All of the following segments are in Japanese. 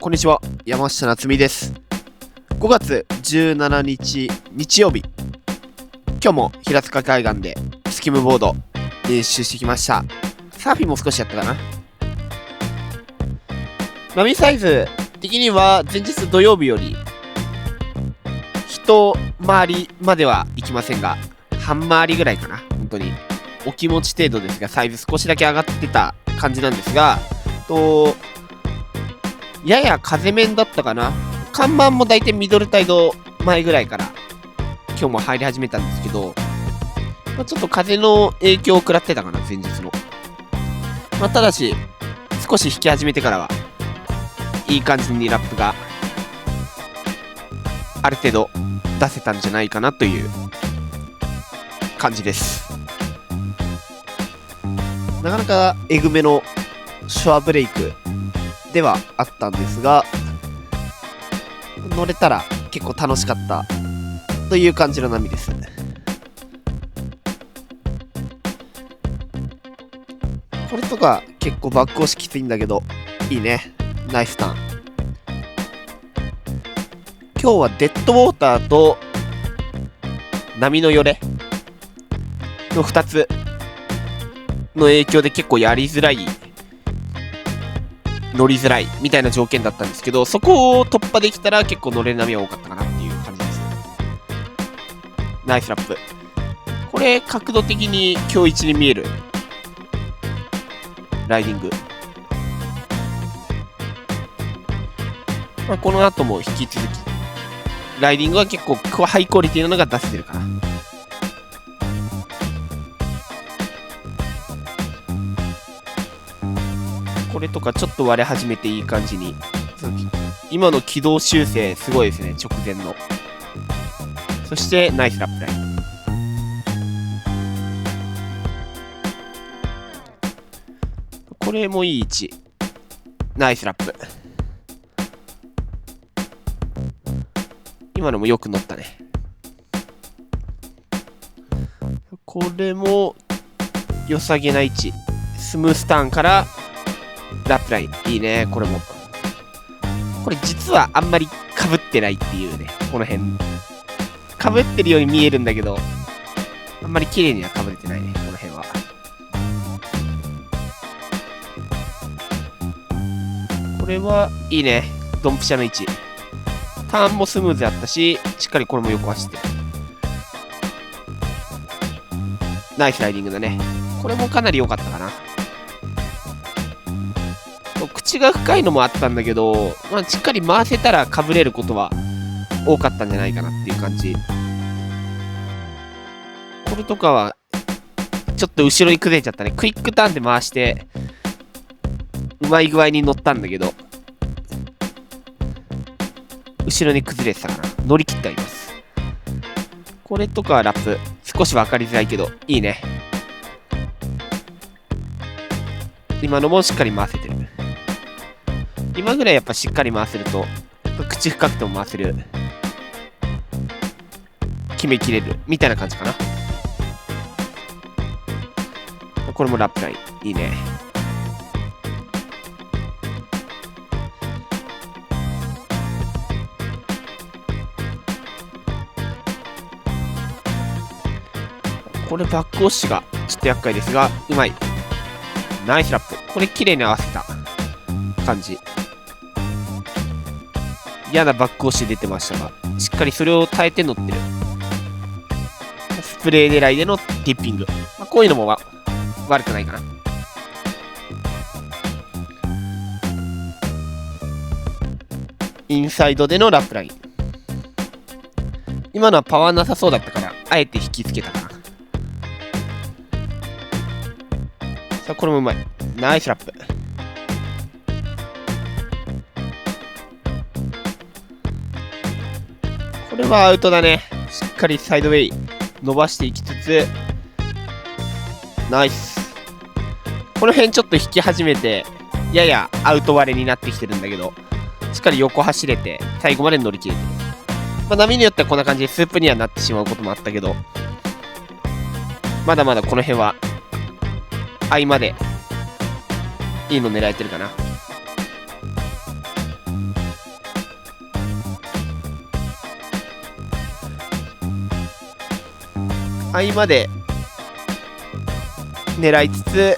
こんにちは、山下夏実です。5月17日日曜日、今日も平塚海岸でスキムボード練習してきました。サーフィンも少しやったかな。波サイズ的には前日土曜日より一回りまでは行きませんが、半回りぐらいかな。本当にお気持ち程度ですが、サイズ少しだけ上がってた感じなんですが、やや風面だったかな。看板もだいたいミドルタイド前ぐらいから今日も入り始めたんですけど、ちょっと風の影響を食らってたかな、前日の。ただし少し引き始めてからはいい感じにラップがある程度出せたんじゃないかなという感じです。なかなかえぐめのショアブレイクではあったんですが、乗れたら結構楽しかったという感じの波です。これとか結構バック押しきついんだけどいいね。ナイスターン。今日はデッドウォーターと波のよれの2つの影響で結構やりづらい、乗りづらいみたいな条件だったんですけど、そこを突破できたら結構乗れる波は多かったかなっていう感じです。ナイスラップ。これ角度的に今日一に見えるライディング。この後も引き続きライディングは結構ハイクオリティなのが出せてるかな。これとかちょっと割れ始めていい感じに。今の軌道修正すごいですね、直前の。そしてナイスラップライン。これもいい位置。ナイスラップ。今のもよく乗ったね。これも良さげな位置。スムースターンからラップライン。いいね。これもこれ実はあんまり被ってないっていうね。この辺被ってるように見えるんだけど、あんまり綺麗には被れてないね、この辺は。これはいいね。ドンピシャの位置。ターンもスムーズだったし、しっかりこれも横走ってる。ナイスライディングだね。これもかなり良かったかな。口が深いのもあったんだけど、しっかり回せたらかぶれることは多かったんじゃないかなっていう感じ。これとかはちょっと後ろに崩れちゃったね。クイックターンで回してうまい具合に乗ったんだけど、後ろに崩れてたかな。乗り切ってあります。これとかはラップ少し分かりづらいけどいいね。今のもしっかり回せてる。今ぐらいやっぱしっかり回せると、口深くても回せる、決めきれるみたいな感じかな。これもラップラインいいね。これバック押しがちょっと厄介ですがうまい。ナイスラップ。これ綺麗に合わせた感じ。嫌なバック押し出てましたが、しっかりそれを耐えて乗ってる。スプレー狙いでのティッピング。こういうのも悪くないかな。インサイドでのラップライン。今のはパワーなさそうだったからあえて引きつけたかな。さあこれもうまい。ナイスラップ。これはアウトだね。しっかりサイドウェイ伸ばしていきつつ、ナイス。この辺ちょっと引き始めてややアウト割れになってきてるんだけど、しっかり横走れて最後まで乗り切れてる。波によってはこんな感じでスープにはなってしまうこともあったけど、まだまだこの辺は合間でいいの狙えてるかな。合間で狙いつつ、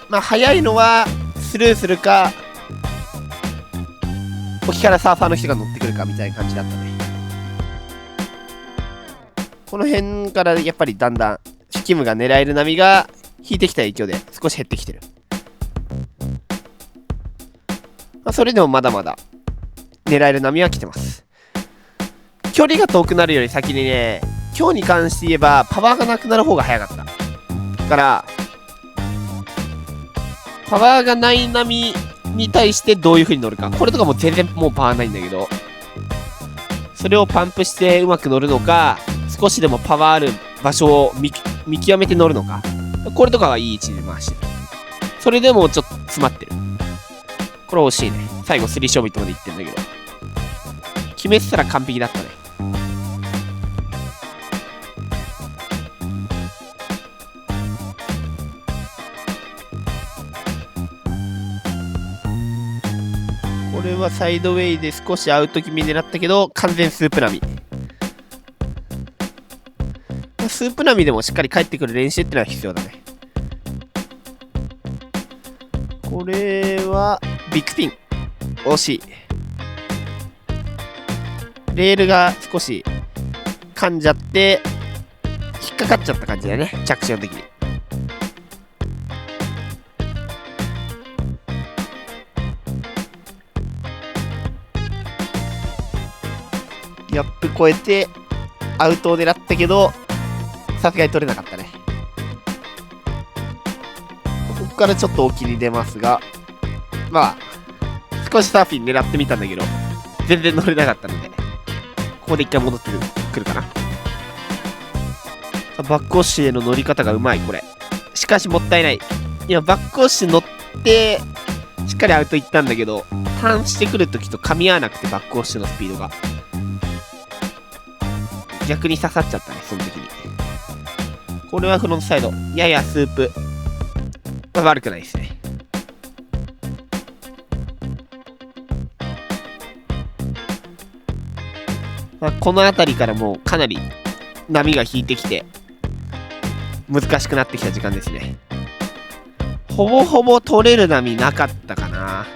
まあ早いのはスルーするか、沖からサーファーの人が乗ってくるかみたいな感じだったね。この辺からやっぱりだんだんスキムが狙える波が引いてきた影響で少し減ってきてる。まあ、それでもまだまだ狙える波は来てます。距離が遠くなるより先にね、今日に関して言えばパワーがなくなる方が早かった。だからパワーがない波に対してどういう風に乗るか。これとかも全然もうパワーないんだけど、それをパンプしてうまく乗るのか、少しでもパワーある場所を見極めて乗るのか。これとかはいい位置で回してる。それでもちょっと詰まってる。これ惜しいね。最後3勝ビットまでいってんだけど、決めてたら完璧だったね。これはサイドウェイで少しアウト気味狙ったけど、完全スープ波。スープ波でもしっかり帰ってくる練習ってのは必要だね。これはビッグピン。惜しい。レールが少し噛んじゃって引っかかっちゃった感じだね、着地の時に。ギャップ越えてアウトを狙ったけど、さすがに取れなかったね。ここからちょっと沖に出ますが、まあ少しサーフィン狙ってみたんだけど全然乗れなかったので、ここで一回戻ってくるかな。バックオッシュへの乗り方がうまい。これしかしもったいない。いや、バックオッシュ乗ってしっかりアウト行ったんだけど、ターンしてくるときと噛み合わなくて、バックオッシュのスピードが逆に刺さっちゃったね、その時に。これはフロントサイド、ややスープ、まあ、悪くないですね。まあ、この辺りからもうかなり波が引いてきて難しくなってきた時間ですね。ほぼほぼ取れる波なかったかな。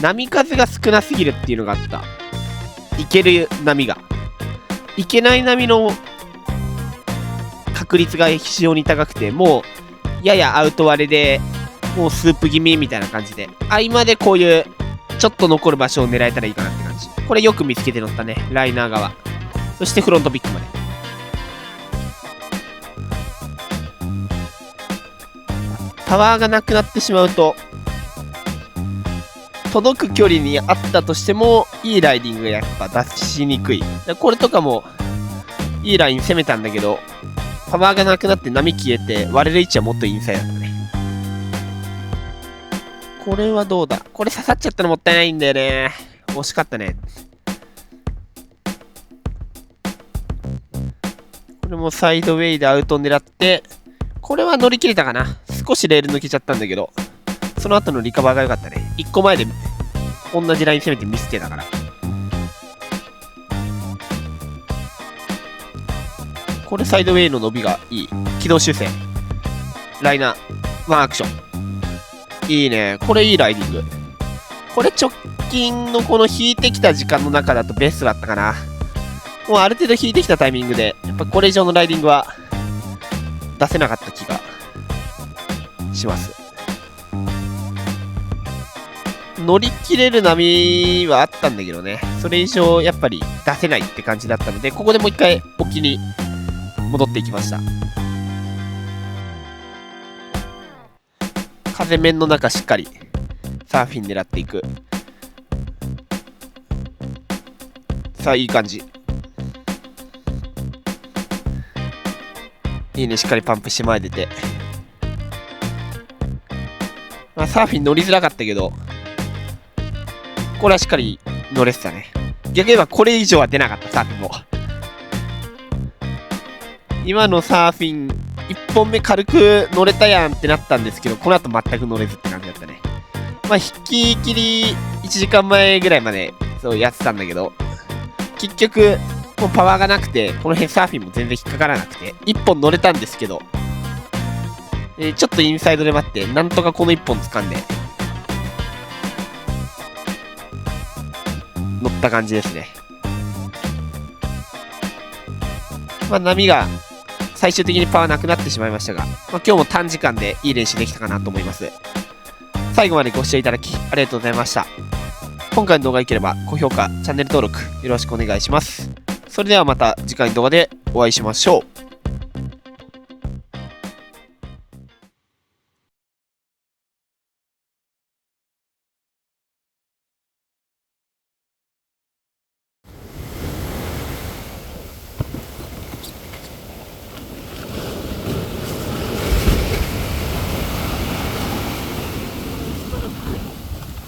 波数が少なすぎるっていうのがあった。いける波が、いけない波の確率が非常に高くて、もうややアウト割れでもうスープ気味みたいな感じで、合間でこういうちょっと残る場所を狙えたらいいかなって感じ。これよく見つけて乗ったね、ライナー側。そしてフロントビッグまで。パワーがなくなってしまうと届く距離にあったとしてもいいライディングがやっぱ出しにくい。これとかもいいライン攻めたんだけど、パワーがなくなって波消えて割れる位置はもっとインサイドだったね。これはどうだ。これ刺さっちゃったのもったいないんだよね。惜しかったね。これもサイドウェイでアウトを狙って、これは乗り切れたかな。少しレール抜けちゃったんだけど、その後のリカバーが良かったね。1個前で同じライン攻めてミスってたから。これサイドウェイの伸びがいい。軌道修正、ライナーワンアクション、いいね。これいいライディング。これ直近のこの引いてきた時間の中だとベストだったかな。もうある程度引いてきたタイミングでやっぱこれ以上のライディングは出せなかった気がします。乗り切れる波はあったんだけどね、それ以上やっぱり出せないって感じだったので、ここでもう一回沖に戻っていきました。風面の中しっかりサーフィン狙っていく。さあいい感じ、いいね。しっかりパンプして前出て、まあ、サーフィン乗りづらかったけどこれはしっかり乗れてたね。逆に言えばこれ以上は出なかった。サーフィンも今のサーフィン1本目軽く乗れたやんってなったんですけど、この後全く乗れずって感じだったね。まあ引き切り1時間前ぐらいまでそうやってたんだけど、結局もうパワーがなくて、この辺サーフィンも全然引っかからなくて、1本乗れたんですけど、ちょっとインサイドで待って、なんとかこの1本掴んで、乗った感じですね。まあ、波が最終的にパワーなくなってしまいましたが、まあ、今日も短時間でいい練習できたかなと思います。最後までご視聴いただきありがとうございました。今回の動画が良ければ高評価、チャンネル登録よろしくお願いします。それではまた次回の動画でお会いしましょう。